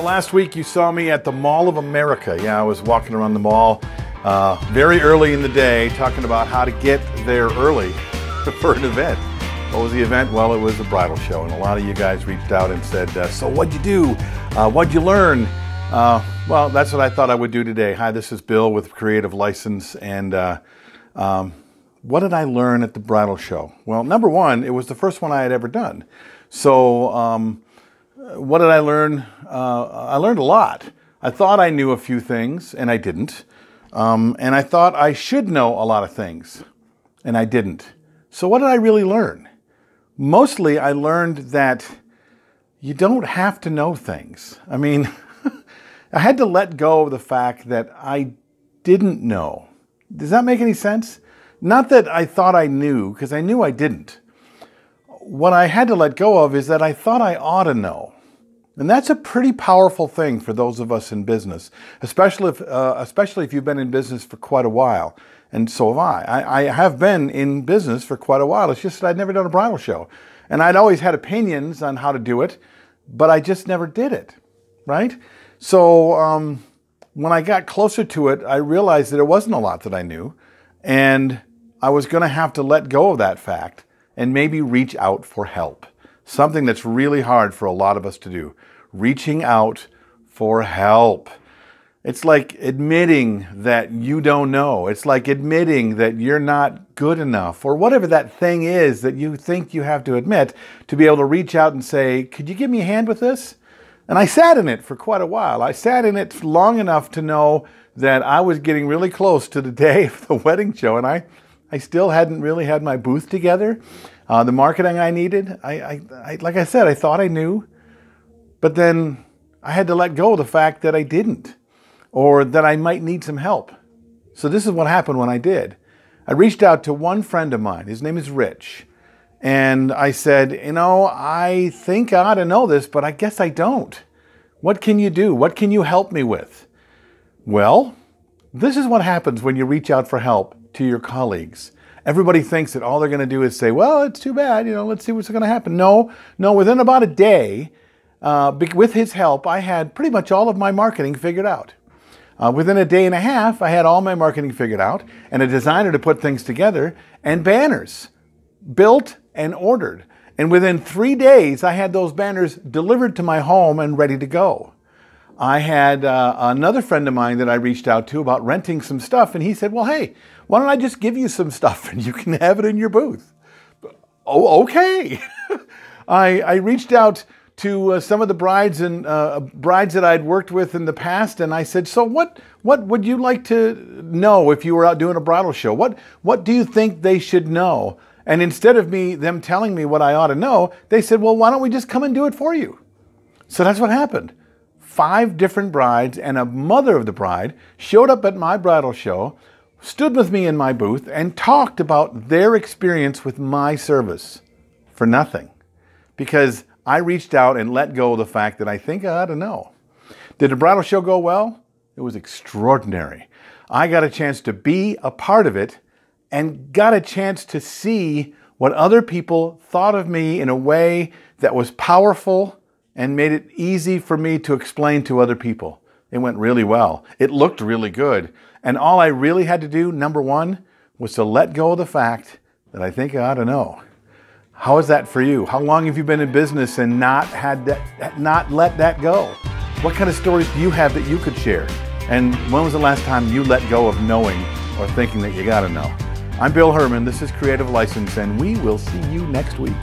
Last week you saw me at the Mall of America. Yeah, I was walking around the mall very early in the day talking about how to get there early for an event. What was the event? Well, it was a bridal show, and a lot of you guys reached out and said, so what'd you do? What'd you learn? Well, that's what I thought I would do today. Hi, this is Bill with Creative License, and what did I learn at the bridal show? Well, number one, it was the first one I had ever done. So what did I learn? I learned a lot. I thought I knew a few things, and I didn't. And I thought I should know a lot of things, and I didn't. So what did I really learn? Mostly I learned that you don't have to know things. I mean, I had to let go of the fact that I didn't know. Does that make any sense? Not that I thought I knew, because I knew I didn't. What I had to let go of is that I thought I ought to know. And that's a pretty powerful thing for those of us in business, especially if you've been in business for quite a while. And so have I. I have been in business for quite a while. It's just that I'd never done a bridal show. And I'd always had opinions on how to do it, but I just never did it, right? So when I got closer to it, I realized that there wasn't a lot that I knew. And I was going to have to let go of that fact and maybe reach out for help. Something that's really hard for a lot of us to do. Reaching out for help. It's like admitting that you don't know. It's like admitting that you're not good enough, or whatever that thing is that you think you have to admit, to be able to reach out and say, could you give me a hand with this? And I sat in it for quite a while. I sat in it long enough to know that I was getting really close to the day of the wedding show, and I still hadn't really had my booth together. The marketing I needed, like I said, I thought I knew, but then I had to let go of the fact that I didn't, or that I might need some help. So this is what happened when I did. I reached out to one friend of mine. His name is Rich. And I said, you know, I think I ought to know this, but I guess I don't. What can you do? What can you help me with? Well, this is what happens when you reach out for help to your colleagues. Everybody thinks that all they're going to do is say, well, it's too bad, you know, let's see what's going to happen. No, within about a day, with his help, I had pretty much all of my marketing figured out. Within a day and a half, I had all my marketing figured out, and a designer to put things together, and banners built and ordered. And within 3 days, I had those banners delivered to my home and ready to go. I had another friend of mine that I reached out to about renting some stuff, and he said, well, hey, why don't I just give you some stuff and you can have it in your booth? Oh, okay. I reached out to some of the brides and brides that I'd worked with in the past, and I said, so what would you like to know if you were out doing a bridal show? What do you think they should know? And instead of them telling me what I ought to know, they said, well, why don't we just come and do it for you? So that's what happened. 5 different brides and a mother of the bride showed up at my bridal show, stood with me in my booth, and talked about their experience with my service for nothing. Because I reached out and let go of the fact that I think I ought to know. Did the bridal show go well? It was extraordinary. I got a chance to be a part of it and got a chance to see what other people thought of me in a way that was powerful and made it easy for me to explain to other people. It went really well. It looked really good. And all I really had to do, number one, was to let go of the fact that I think I ought to know. How is that for you? How long have you been in business and not let that go? What kind of stories do you have that you could share? And when was the last time you let go of knowing or thinking that you got to know? I'm Bill Hermann. This is Creative License, and we will see you next week.